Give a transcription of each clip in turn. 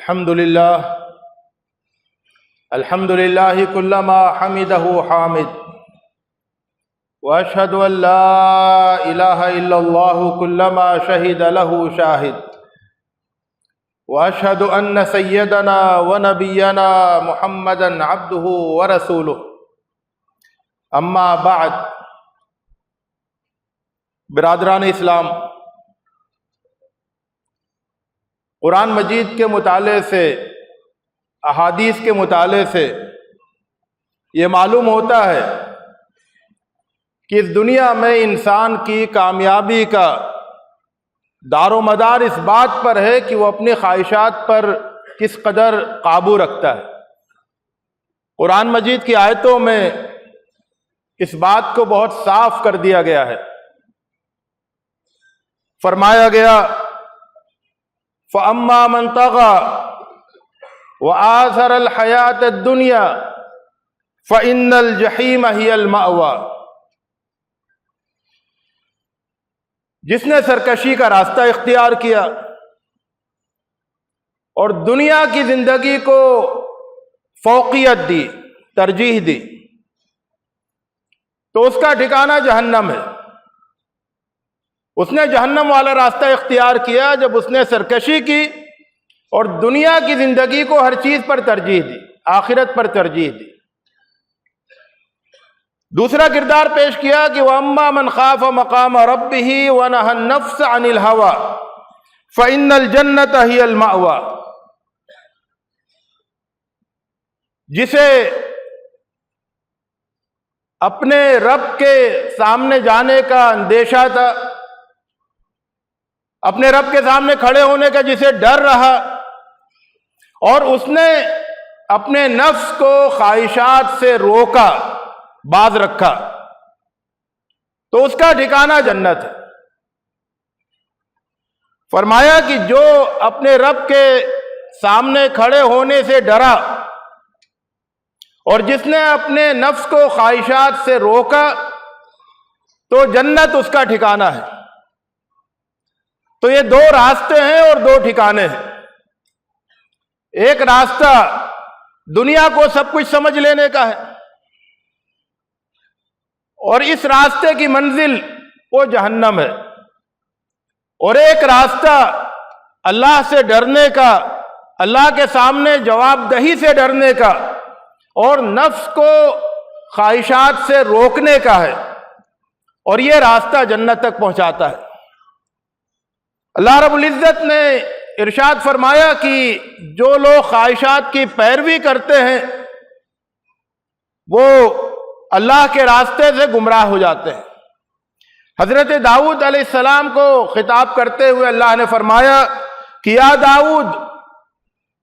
الحمد لله كلما حمده حامد واشهد ان لا اله الا الله كلما شهد له شاهد واشهد ان سيدنا ونبينا محمدا عبده ورسوله اما بعد۔ برادران اسلام، قرآن مجید کے مطالعے سے، احادیث کے مطالعے سے یہ معلوم ہوتا ہے کہ اس دنیا میں انسان کی کامیابی کا دار و مدار اس بات پر ہے کہ وہ اپنی خواہشات پر کس قدر قابو رکھتا ہے۔ قرآن مجید کی آیتوں میں اس بات کو بہت صاف کر دیا گیا ہے۔ فرمایا گیا فَأَمَّا مَنْ طَغَى وَآثَرَ الْحَيَاةَ الدُّنْيَا فَإِنَّ الْجَحِيمَ هِيَ الْمَأْوَى۔ جس نے سرکشی کا راستہ اختیار کیا اور دنیا کی زندگی کو فوقیت دی، ترجیح دی، تو اس کا ٹھکانہ جہنم ہے۔ اس نے جہنم والا راستہ اختیار کیا جب اس نے سرکشی کی اور دنیا کی زندگی کو ہر چیز پر ترجیح دی، آخرت پر ترجیح دی۔ دوسرا کردار پیش کیا کہ وَأَمَّا مَنْ خَافَ مَقَامَ رَبِّهِ وَنَهَى النَّفْسَ عَنِ الْهَوَىٰ فَإِنَّ الْجَنَّةَ هِيَ الْمَأْوَىٰ۔ جسے اپنے رب کے سامنے جانے کا اندیشہ تھا، اپنے رب کے سامنے کھڑے ہونے کا جسے ڈر رہا، اور اس نے اپنے نفس کو خواہشات سے روکا، باز رکھا، تو اس کا ٹھکانہ جنت ہے۔ فرمایا کہ جو اپنے رب کے سامنے کھڑے ہونے سے ڈرا اور جس نے اپنے نفس کو خواہشات سے روکا، تو جنت اس کا ٹھکانہ ہے۔ تو یہ دو راستے ہیں اور دو ٹھکانے ہیں۔ ایک راستہ دنیا کو سب کچھ سمجھ لینے کا ہے، اور اس راستے کی منزل وہ جہنم ہے۔ اور ایک راستہ اللہ سے ڈرنے کا، اللہ کے سامنے جواب دہی سے ڈرنے کا اور نفس کو خواہشات سے روکنے کا ہے، اور یہ راستہ جنت تک پہنچاتا ہے۔ اللہ رب العزت نے ارشاد فرمایا کہ جو لوگ خواہشات کی پیروی کرتے ہیں وہ اللہ کے راستے سے گمراہ ہو جاتے ہیں۔ حضرت داؤد علیہ السلام کو خطاب کرتے ہوئے اللہ نے فرمایا کہ یا داؤد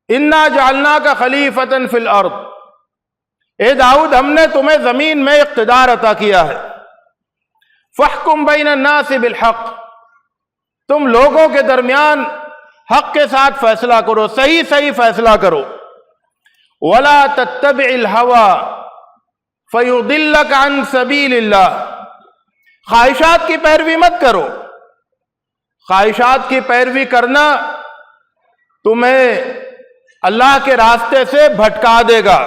انا جعلناک خلیفۃ فی الارض، اے داؤد ہم نے تمہیں زمین میں اقتدار عطا کیا ہے۔ فاحکم بین الناس بالحق، تم لوگوں کے درمیان حق کے ساتھ فیصلہ کرو، صحیح صحیح فیصلہ کرو۔ ولا تتبع الہویٰ فیضلک عن سبیل اللہ، خواہشات کی پیروی مت کرو۔ خواہشات کی پیروی کرنا تمہیں اللہ کے راستے سے بھٹکا دے گا۔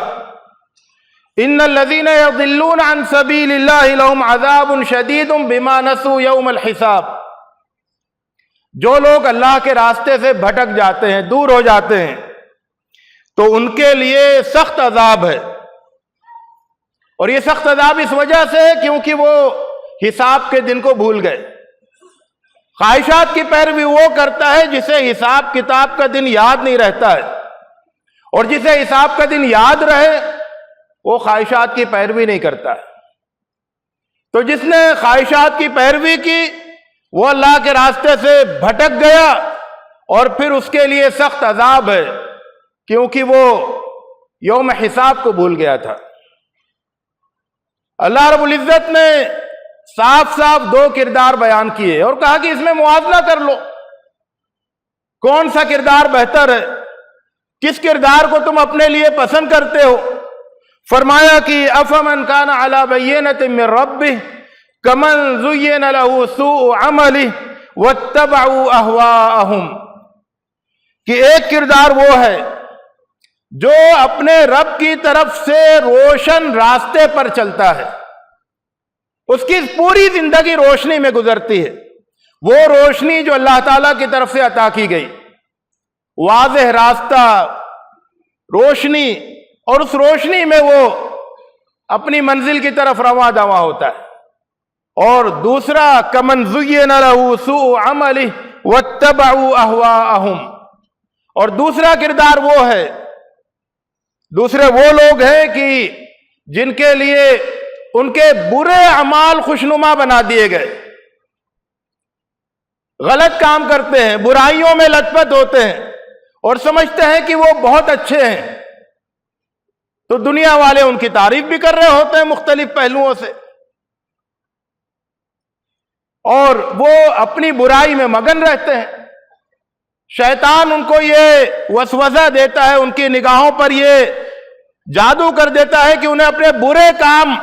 ان الذین یضلون عن سبیل اللہ لہم عذاب شدید بما نسوا یوم الحساب، جو لوگ اللہ کے راستے سے بھٹک جاتے ہیں، دور ہو جاتے ہیں، تو ان کے لیے سخت عذاب ہے۔ اور یہ سخت عذاب اس وجہ سے ہے کیونکہ وہ حساب کے دن کو بھول گئے۔ خواہشات کی پیروی وہ کرتا ہے جسے حساب کتاب کا دن یاد نہیں رہتا ہے، اور جسے حساب کا دن یاد رہے وہ خواہشات کی پیروی نہیں کرتا ہے۔ تو جس نے خواہشات کی پیروی کی وہ اللہ کے راستے سے بھٹک گیا، اور پھر اس کے لیے سخت عذاب ہے کیونکہ وہ یوم حساب کو بھول گیا تھا۔ اللہ رب العزت نے صاف صاف دو کردار بیان کیے اور کہا کہ اس میں موازنہ کر لو، کون سا کردار بہتر ہے، کس کردار کو تم اپنے لیے پسند کرتے ہو۔ فرمایا کہ افمن کان علی بینۃ من ربہ کمن زین لہ سوء عملہ واتبعوا اہواءہم، کہ ایک کردار وہ ہے جو اپنے رب کی طرف سے روشن راستے پر چلتا ہے، اس کی پوری زندگی روشنی میں گزرتی ہے، وہ روشنی جو اللہ تعالیٰ کی طرف سے عطا کی گئی، واضح راستہ، روشنی، اور اس روشنی میں وہ اپنی منزل کی طرف رواں دواں ہوتا ہے۔ اور دوسرا کمن زین لہ سوء عملہ واتبعوا اہواءہم، اور دوسرا کردار وہ ہے، دوسرے وہ لوگ ہیں کہ جن کے لیے ان کے برے اعمال خوشنما بنا دیے گئے، غلط کام کرتے ہیں، برائیوں میں لت پت ہوتے ہیں اور سمجھتے ہیں کہ وہ بہت اچھے ہیں، تو دنیا والے ان کی تعریف بھی کر رہے ہوتے ہیں مختلف پہلوؤں سے، اور وہ اپنی برائی میں مگن رہتے ہیں۔ شیطان ان کو یہ وسوسہ دیتا ہے، ان کی نگاہوں پر یہ جادو کر دیتا ہے کہ انہیں اپنے برے کام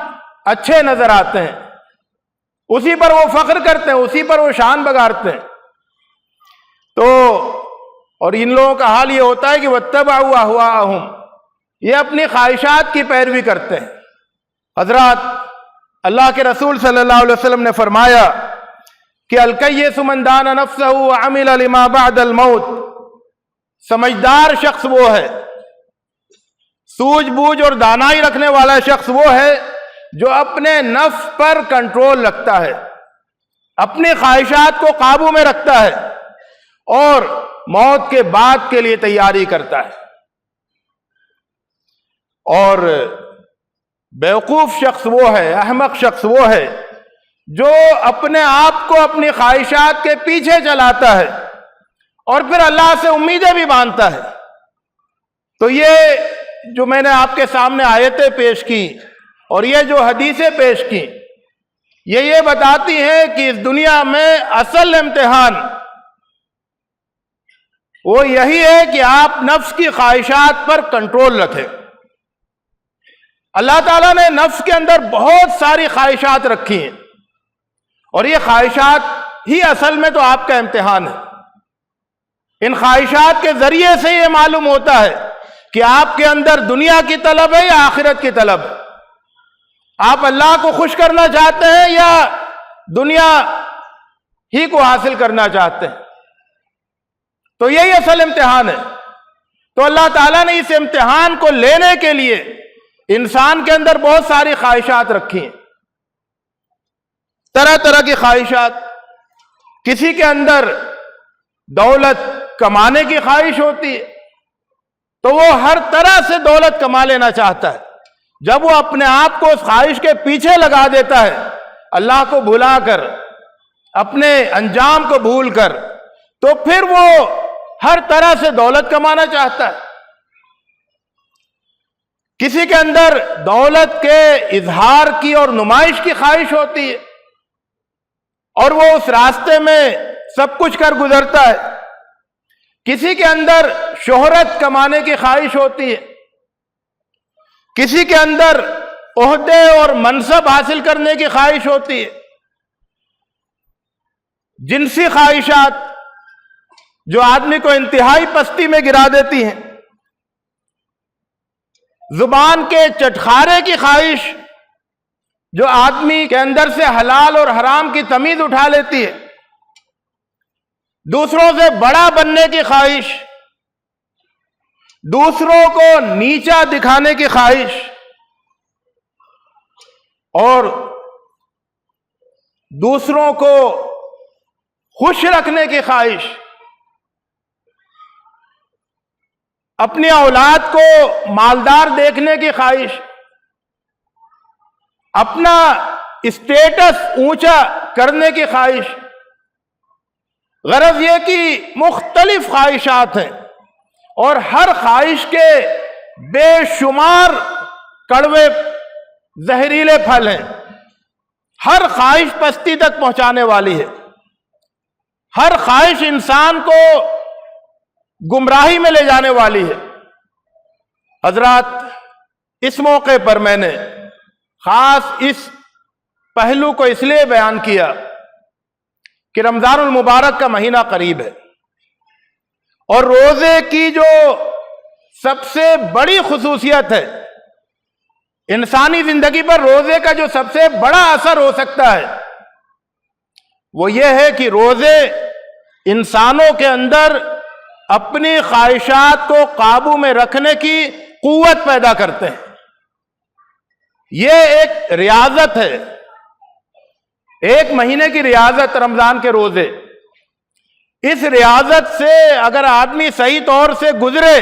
اچھے نظر آتے ہیں، اسی پر وہ فخر کرتے ہیں، اسی پر وہ شان بگاڑتے ہیں۔ تو اور ان لوگوں کا حال یہ ہوتا ہے کہ واتبعوا اہواءہم، یہ اپنی خواہشات کی پیروی کرتے ہیں۔ حضرات، اللہ کے رسول صلی اللہ علیہ وسلم نے فرمایا کہ الکیس من دان نفسہ وعمل لما بعد الموت، سمجھدار شخص وہ ہے، سوجھ بوجھ اور دانائی رکھنے والا شخص وہ ہے جو اپنے نفس پر کنٹرول رکھتا ہے، اپنی خواہشات کو قابو میں رکھتا ہے اور موت کے بعد کے لیے تیاری کرتا ہے۔ اور بیوقوف شخص وہ ہے، احمق شخص وہ ہے جو اپنے آپ کو اپنی خواہشات کے پیچھے چلاتا ہے اور پھر اللہ سے امیدیں بھی باندھتا ہے۔ تو یہ جو میں نے آپ کے سامنے آیتیں پیش کی اور یہ جو حدیثیں پیش کی، یہ بتاتی ہیں کہ اس دنیا میں اصل امتحان وہ یہی ہے کہ آپ نفس کی خواہشات پر کنٹرول رکھیں۔ اللہ تعالیٰ نے نفس کے اندر بہت ساری خواہشات رکھی ہیں، اور یہ خواہشات ہی اصل میں تو آپ کا امتحان ہے۔ ان خواہشات کے ذریعے سے یہ معلوم ہوتا ہے کہ آپ کے اندر دنیا کی طلب ہے یا آخرت کی طلب ہے، آپ اللہ کو خوش کرنا چاہتے ہیں یا دنیا ہی کو حاصل کرنا چاہتے ہیں۔ تو یہی اصل امتحان ہے۔ تو اللہ تعالیٰ نے اس امتحان کو لینے کے لیے انسان کے اندر بہت ساری خواہشات رکھی ہیں، طرح طرح کی خواہشات۔ کسی کے اندر دولت کمانے کی خواہش ہوتی ہے تو وہ ہر طرح سے دولت کما لینا چاہتا ہے۔ جب وہ اپنے آپ کو اس خواہش کے پیچھے لگا دیتا ہے، اللہ کو بھلا کر، اپنے انجام کو بھول کر، تو پھر وہ ہر طرح سے دولت کمانا چاہتا ہے۔ کسی کے اندر دولت کے اظہار کی اور نمائش کی خواہش ہوتی ہے اور وہ اس راستے میں سب کچھ کر گزرتا ہے۔ کسی کے اندر شہرت کمانے کی خواہش ہوتی ہے، کسی کے اندر عہدے اور منصب حاصل کرنے کی خواہش ہوتی ہے۔ جنسی خواہشات جو آدمی کو انتہائی پستی میں گرا دیتی ہیں، زبان کے چٹخارے کی خواہش جو آدمی کے اندر سے حلال اور حرام کی تمیز اٹھا لیتی ہے، دوسروں سے بڑا بننے کی خواہش، دوسروں کو نیچا دکھانے کی خواہش، اور دوسروں کو خوش رکھنے کی خواہش، اپنی اولاد کو مالدار دیکھنے کی خواہش، اپنا اسٹیٹس اونچا کرنے کی خواہش۔ غرض یہ کہ مختلف خواہشات ہیں اور ہر خواہش کے بے شمار کڑوے زہریلے پھل ہیں۔ ہر خواہش پستی تک پہنچانے والی ہے، ہر خواہش انسان کو گمراہی میں لے جانے والی ہے۔ حضرات، اس موقع پر میں نے خاص اس پہلو کو اس لیے بیان کیا کہ رمضان المبارک کا مہینہ قریب ہے، اور روزے کی جو سب سے بڑی خصوصیت ہے، انسانی زندگی پر روزے کا جو سب سے بڑا اثر ہو سکتا ہے، وہ یہ ہے کہ روزے انسانوں کے اندر اپنی خواہشات کو قابو میں رکھنے کی قوت پیدا کرتے ہیں۔ یہ ایک ریاضت ہے، ایک مہینے کی ریاضت رمضان کے روزے۔ اس ریاضت سے اگر آدمی صحیح طور سے گزرے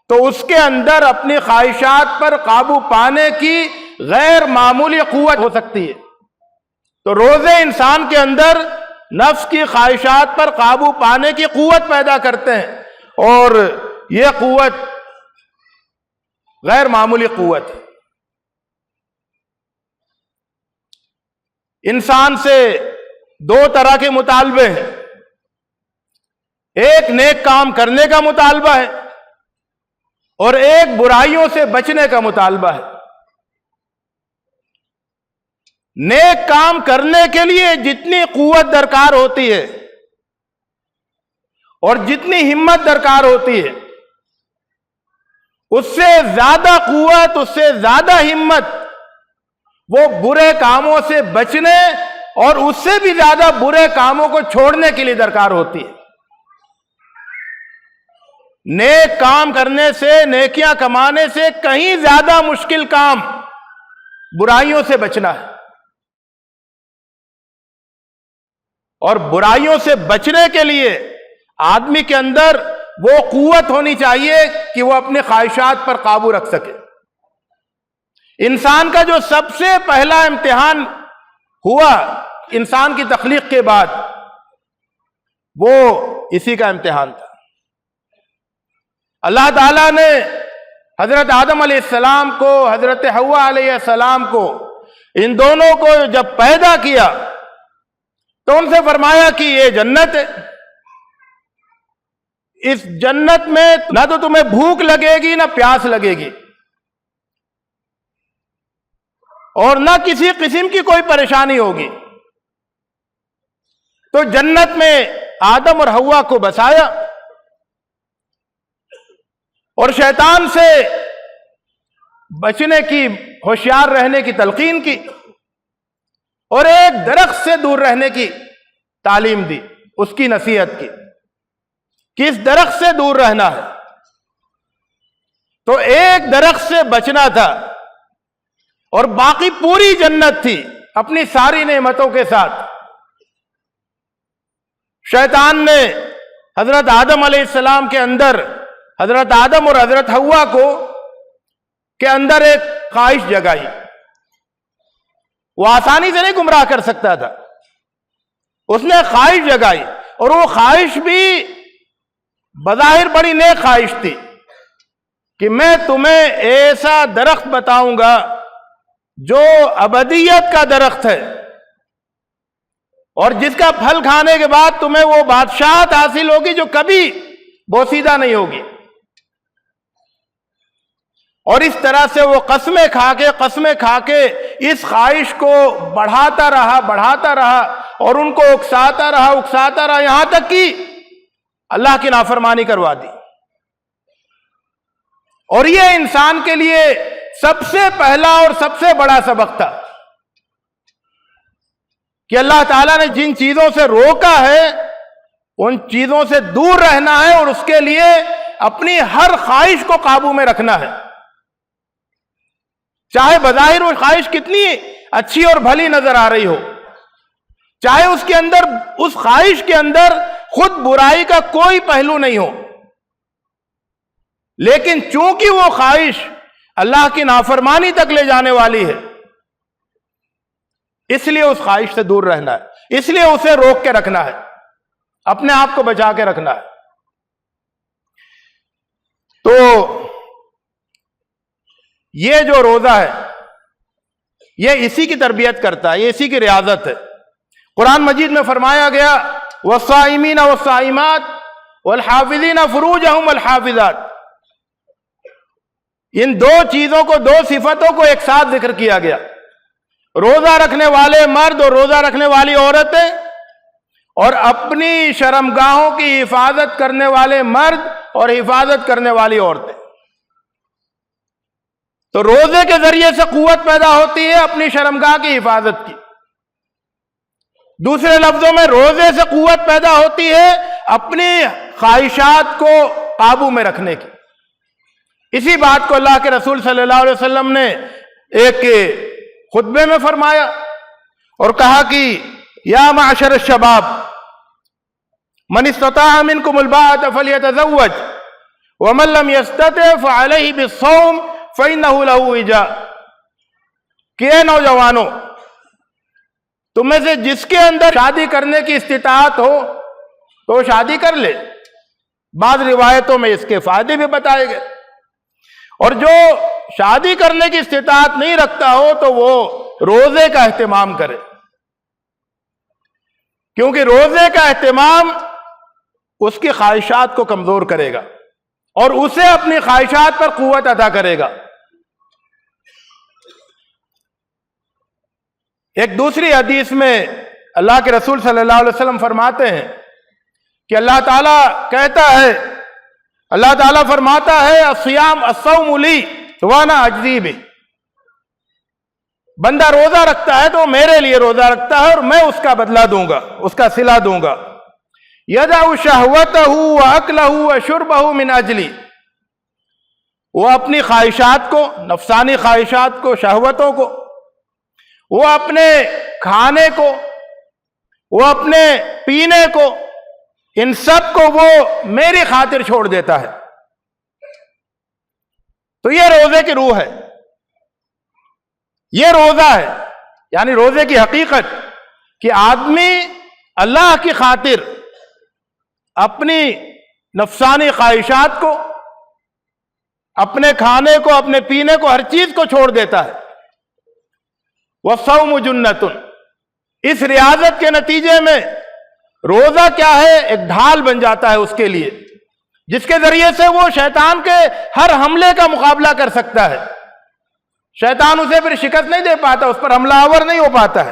تو اس کے اندر اپنی خواہشات پر قابو پانے کی غیر معمولی قوت ہو سکتی ہے۔ تو روزے انسان کے اندر نفس کی خواہشات پر قابو پانے کی قوت پیدا کرتے ہیں، اور یہ قوت غیر معمولی قوت ہے۔ انسان سے دو طرح کے مطالبے ہیں، ایک نیک کام کرنے کا مطالبہ ہے اور ایک برائیوں سے بچنے کا مطالبہ ہے۔ نیک کام کرنے کے لیے جتنی قوت درکار ہوتی ہے اور جتنی ہمت درکار ہوتی ہے، اس سے زیادہ قوت، اس سے زیادہ ہمت وہ برے کاموں سے بچنے اور اس سے بھی زیادہ برے کاموں کو چھوڑنے کے لیے درکار ہوتی ہے۔ نیک کام کرنے سے، نیکیاں کمانے سے کہیں زیادہ مشکل کام برائیوں سے بچنا ہے، اور برائیوں سے بچنے کے لیے آدمی کے اندر وہ قوت ہونی چاہیے کہ وہ اپنے خواہشات پر قابو رکھ سکے۔ انسان کا جو سب سے پہلا امتحان ہوا انسان کی تخلیق کے بعد، وہ اسی کا امتحان تھا۔ اللہ تعالیٰ نے حضرت آدم علیہ السلام کو، حضرت حوا علیہ السلام کو، ان دونوں کو جب پیدا کیا تو ان سے فرمایا کہ یہ جنت ہے، اس جنت میں نہ تو تمہیں بھوک لگے گی نہ پیاس لگے گی، اور نہ کسی قسم کی کوئی پریشانی ہوگی۔ تو جنت میں آدم اور حوا کو بسایا اور شیطان سے بچنے کی، ہوشیار رہنے کی تلقین کی، اور ایک درخت سے دور رہنے کی تعلیم دی، اس کی نصیحت کی کہ اس درخت سے دور رہنا ہے۔ تو ایک درخت سے بچنا تھا اور باقی پوری جنت تھی اپنی ساری نعمتوں کے ساتھ۔ شیطان نے حضرت آدم علیہ السلام کے اندر، حضرت آدم اور حضرت حوا کو کے اندر ایک خواہش جگائی۔ وہ آسانی سے نہیں گمراہ کر سکتا تھا، اس نے خواہش جگائی، اور وہ خواہش بھی بظاہر بڑی نیک خواہش تھی کہ میں تمہیں ایسا درخت بتاؤں گا جو ابدیت کا درخت ہے، اور جس کا پھل کھانے کے بعد تمہیں وہ بادشاہت حاصل ہوگی جو کبھی بوسیدہ نہیں ہوگی۔ اور اس طرح سے وہ قسمیں کھا کے اس خواہش کو بڑھاتا رہا اور ان کو اکساتا رہا یہاں تک کہ اللہ کی نافرمانی کروا دی۔ اور یہ انسان کے لیے سب سے پہلا اور سب سے بڑا سبق تھا کہ اللہ تعالیٰ نے جن چیزوں سے روکا ہے ان چیزوں سے دور رہنا ہے، اور اس کے لیے اپنی ہر خواہش کو قابو میں رکھنا ہے، چاہے بظاہر وہ خواہش کتنی اچھی اور بھلی نظر آ رہی ہو، چاہے اس کے اندر، اس خواہش کے اندر خود برائی کا کوئی پہلو نہیں ہو، لیکن چونکہ وہ خواہش اللہ کی نافرمانی تک لے جانے والی ہے، اس لیے اس خواہش سے دور رہنا ہے، اس لیے اسے روک کے رکھنا ہے، اپنے آپ کو بچا کے رکھنا ہے۔ تو یہ جو روزہ ہے یہ اسی کی تربیت کرتا ہے، یہ اسی کی ریاضت ہے۔ قرآن مجید میں فرمایا گیا والصائمین والصائمات والحافظین فروجہم والحافظات، ان دو چیزوں کو، دو صفتوں کو ایک ساتھ ذکر کیا گیا، روزہ رکھنے والے مرد اور روزہ رکھنے والی عورتیں، اور اپنی شرمگاہوں کی حفاظت کرنے والے مرد اور حفاظت کرنے والی عورتیں۔ تو روزے کے ذریعے سے قوت پیدا ہوتی ہے اپنی شرمگاہ کی حفاظت کی۔ دوسرے لفظوں میں روزے سے قوت پیدا ہوتی ہے اپنی خواہشات کو قابو میں رکھنے کی۔ اسی بات کو اللہ کے رسول صلی اللہ علیہ وسلم نے ایک خطبے میں فرمایا اور کہا کہ یا معشر الشباب من استطاع منکم الباءۃ فلیتزوج ومن لم یستطع فعلیہ بالصوم فإنہ لہ وجاء، کہ اے نوجوانوں، تم میں سے جس کے اندر شادی کرنے کی استطاعت ہو تو شادی کر لے۔ بعض روایتوں میں اس کے فائدے بھی بتائے گئے، اور جو شادی کرنے کی استطاعت نہیں رکھتا ہو تو وہ روزے کا اہتمام کرے، کیونکہ روزے کا اہتمام اس کی خواہشات کو کمزور کرے گا اور اسے اپنی خواہشات پر قوت عطا کرے گا۔ ایک دوسری حدیث میں اللہ کے رسول صلی اللہ علیہ وسلم فرماتے ہیں کہ اللہ تعالیٰ کہتا ہے، اللہ تعالیٰ فرماتا ہے الصوم لی وانا اجزی بہ، بندہ روزہ رکھتا ہے تو میرے لیے روزہ رکھتا ہے اور میں اس کا بدلہ دوں گا، اس کا صلہ دوں گا۔ یدع شہوتہ واکلہ وشربہ من اجلی، وہ اپنی خواہشات کو، نفسانی خواہشات کو، شہوتوں کو، وہ اپنے کھانے کو، وہ اپنے پینے کو، ان سب کو وہ میری خاطر چھوڑ دیتا ہے۔ تو یہ روزے کی روح ہے، یہ روزہ ہے، یعنی روزے کی حقیقت کہ آدمی اللہ کی خاطر اپنی نفسانی خواہشات کو، اپنے کھانے کو، اپنے پینے کو، ہر چیز کو چھوڑ دیتا ہے۔ وَالصَّوْمُ جُنَّةٌ، اس ریاضت کے نتیجے میں روزہ کیا ہے؟ ایک ڈھال بن جاتا ہے اس کے لیے، جس کے ذریعے سے وہ شیطان کے ہر حملے کا مقابلہ کر سکتا ہے۔ شیطان اسے پھر شکست نہیں دے پاتا، اس پر حملہ آور نہیں ہو پاتا ہے۔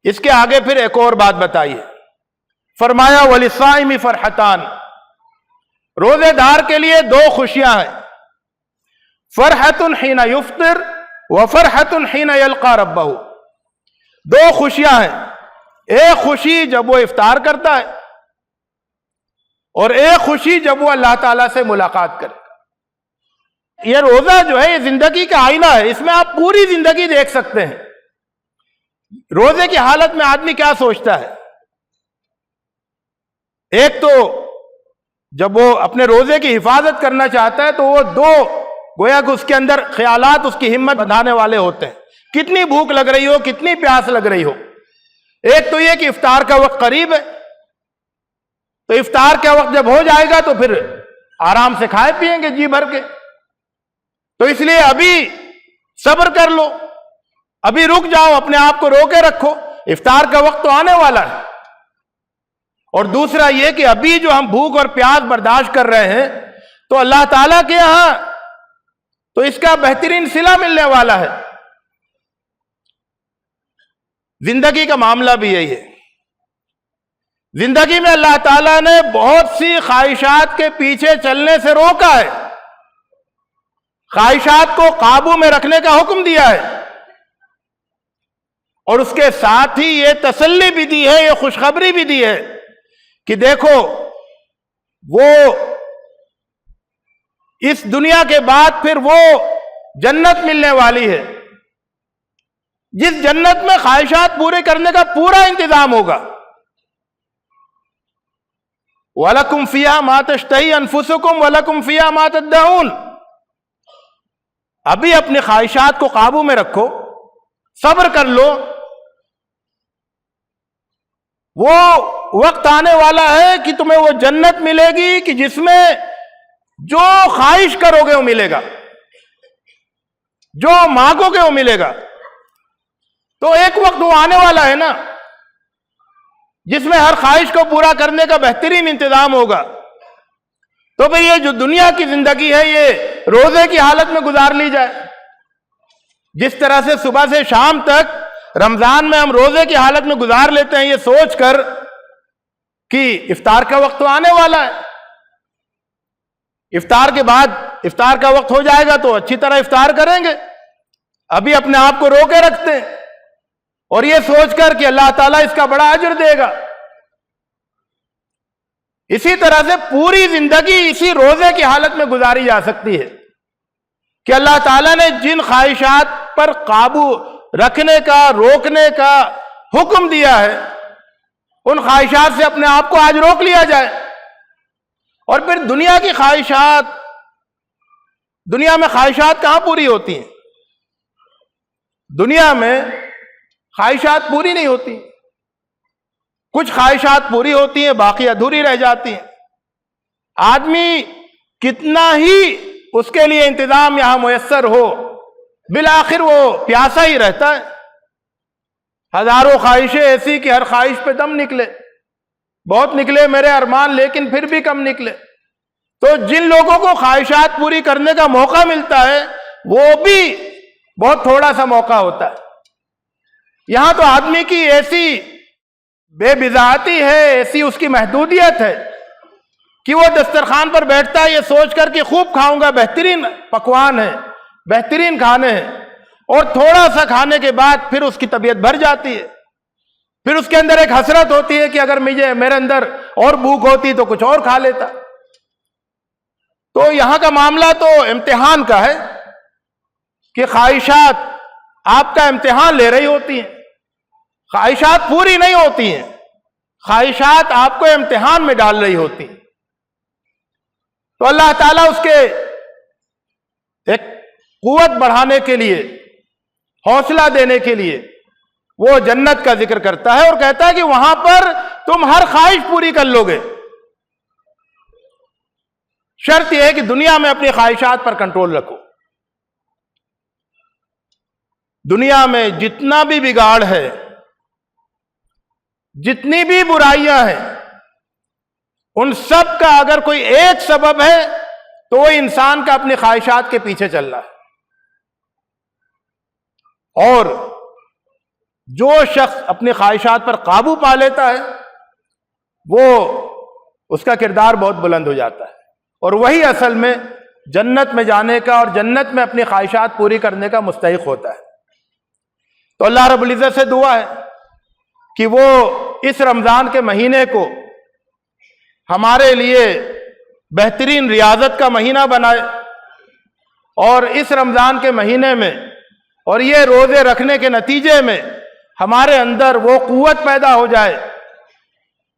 اس کے آگے پھر ایک اور بات بتائیے، فرمایا وَلِلصَّائِمِ فَرْحَتَانِ، روزے دار کے لیے دو خوشیاں ہیں، فَرْحَةٌ حِينَ يُفْطِرُ وَفَرْحَةٌ حِينَ يَلْقَى رَبَّهُ، دو خوشیاں ہیں، ایک خوشی جب وہ افطار کرتا ہے اور ایک خوشی جب وہ اللہ تعالیٰ سے ملاقات کرے۔ یہ روزہ جو ہے یہ زندگی کا آئینہ ہے، اس میں آپ پوری زندگی دیکھ سکتے ہیں۔ روزے کی حالت میں آدمی کیا سوچتا ہے؟ ایک تو جب وہ اپنے روزے کی حفاظت کرنا چاہتا ہے تو وہ دو گویا کہ اس کے اندر خیالات اس کی ہمت بڑھانے والے ہوتے ہیں، کتنی بھوک لگ رہی ہو، کتنی پیاس لگ رہی ہو۔ ایک تو یہ کہ افطار کا وقت قریب ہے، تو افطار کا وقت جب ہو جائے گا تو پھر آرام سے کھائے پیئیں گے جی بھر کے، تو اس لیے ابھی صبر کر لو، ابھی رک جاؤ، اپنے آپ کو روکے رکھو، افطار کا وقت تو آنے والا ہے۔ اور دوسرا یہ کہ ابھی جو ہم بھوک اور پیاس برداشت کر رہے ہیں تو اللہ تعالیٰ کے یہاں تو اس کا بہترین صلہ ملنے والا ہے۔ زندگی کا معاملہ بھی یہی ہے، زندگی میں اللہ تعالیٰ نے بہت سی خواہشات کے پیچھے چلنے سے روکا ہے، خواہشات کو قابو میں رکھنے کا حکم دیا ہے، اور اس کے ساتھ ہی یہ تسلی بھی دی ہے، یہ خوشخبری بھی دی ہے کہ دیکھو وہ اس دنیا کے بعد پھر وہ جنت ملنے والی ہے، جس جنت میں خواہشات پورے کرنے کا پورا انتظام ہوگا۔ وَلَكُمْ فِيهَا مَا تَشْتَهِي أَنفُسُكُمْ وَلَكُمْ فِيهَا مَا تَدَّعُونَ، ابھی اپنی خواہشات کو قابو میں رکھو، صبر کر لو، وہ وقت آنے والا ہے کہ تمہیں وہ جنت ملے گی کہ جس میں جو خواہش کرو گے وہ ملے گا، جو مانگو گے وہ ملے گا۔ تو ایک وقت وہ آنے والا ہے نا جس میں ہر خواہش کو پورا کرنے کا بہترین انتظام ہوگا۔ تو پھر یہ جو دنیا کی زندگی ہے یہ روزے کی حالت میں گزار لی جائے، جس طرح سے صبح سے شام تک رمضان میں ہم روزے کی حالت میں گزار لیتے ہیں یہ سوچ کر کہ افطار کا وقت تو آنے والا ہے، افطار کے بعد افطار کا وقت ہو جائے گا تو اچھی طرح افطار کریں گے، ابھی اپنے آپ کو روکے رکھتے ہیں اور یہ سوچ کر کہ اللہ تعالیٰ اس کا بڑا اجر دے گا۔ اسی طرح سے پوری زندگی اسی روزے کی حالت میں گزاری جا سکتی ہے کہ اللہ تعالیٰ نے جن خواہشات پر قابو رکھنے کا، روکنے کا حکم دیا ہے، ان خواہشات سے اپنے آپ کو آج روک لیا جائے۔ اور پھر دنیا کی خواہشات، دنیا میں خواہشات کہاں پوری ہوتی ہیں؟ دنیا میں خواہشات پوری نہیں ہوتی، کچھ خواہشات پوری ہوتی ہیں، باقی ادھوری رہ جاتی ہیں۔ آدمی کتنا ہی اس کے لیے انتظام یہاں میسر ہو، بالآخر وہ پیاسا ہی رہتا ہے۔ ہزاروں خواہشیں ایسی کہ ہر خواہش پہ دم نکلے، بہت نکلے میرے ارمان لیکن پھر بھی کم نکلے۔ تو جن لوگوں کو خواہشات پوری کرنے کا موقع ملتا ہے وہ بھی بہت تھوڑا سا موقع ہوتا ہے۔ یہاں تو آدمی کی ایسی بے بضاعتی ہے، ایسی اس کی محدودیت ہے کہ وہ دسترخوان پر بیٹھتا ہے یہ سوچ کر کہ خوب کھاؤں گا، بہترین پکوان ہے، بہترین کھانے ہیں، اور تھوڑا سا کھانے کے بعد پھر اس کی طبیعت بھر جاتی ہے، پھر اس کے اندر ایک حسرت ہوتی ہے کہ اگر میرے اندر اور بھوک ہوتی تو کچھ اور کھا لیتا۔ تو یہاں کا معاملہ تو امتحان کا ہے کہ خواہشات آپ کا امتحان لے رہی ہوتی ہیں، خواہشات پوری نہیں ہوتی ہیں، خواہشات آپ کو امتحان میں ڈال رہی ہوتی ہیں۔ تو اللہ تعالیٰ اس کے ایک قوت بڑھانے کے لیے، حوصلہ دینے کے لیے وہ جنت کا ذکر کرتا ہے اور کہتا ہے کہ وہاں پر تم ہر خواہش پوری کر لو گے۔ شرط یہ ہے کہ دنیا میں اپنی خواہشات پر کنٹرول رکھو۔ دنیا میں جتنا بھی بگاڑ ہے، جتنی بھی برائیاں ہیں، ان سب کا اگر کوئی ایک سبب ہے تو وہ انسان کا اپنی خواہشات کے پیچھے چل رہا ہے۔ اور جو شخص اپنی خواہشات پر قابو پا لیتا ہے وہ اس کا کردار بہت بلند ہو جاتا ہے، اور وہی اصل میں جنت میں جانے کا اور جنت میں اپنی خواہشات پوری کرنے کا مستحق ہوتا ہے۔ تو اللہ رب العزت سے دعا ہے کہ وہ اس رمضان کے مہینے کو ہمارے لیے بہترین ریاضت کا مہینہ بنائے، اور اس رمضان کے مہینے میں اور یہ روزے رکھنے کے نتیجے میں ہمارے اندر وہ قوت پیدا ہو جائے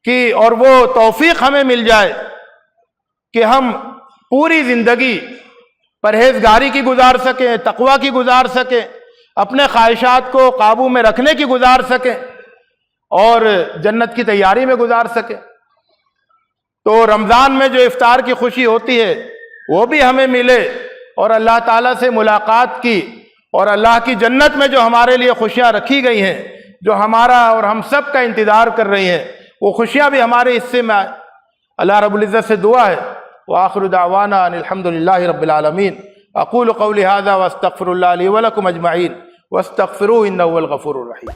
کہ اور وہ توفیق ہمیں مل جائے کہ ہم پوری زندگی پرہیزگاری کی گزار سکیں، تقوی کی گزار سکیں، اپنے خواہشات کو قابو میں رکھنے کی گزار سکیں اور جنت کی تیاری میں گزار سکیں۔ تو رمضان میں جو افطار کی خوشی ہوتی ہے وہ بھی ہمیں ملے، اور اللہ تعالیٰ سے ملاقات کی اور اللہ کی جنت میں جو ہمارے لیے خوشیاں رکھی گئی ہیں، جو ہمارا اور ہم سب کا انتظار کر رہی ہیں، وہ خوشیاں بھی ہمارے حصے میں آئے۔ اللہ رب العزت سے دعا ہے وآخر دعوانا ان الحمد للہ رب العالمین۔ اقول قولی ھذا واستغفر اللہ لی ولکم اجمعین واستغفروہ انہ هو الغفور الرحیم۔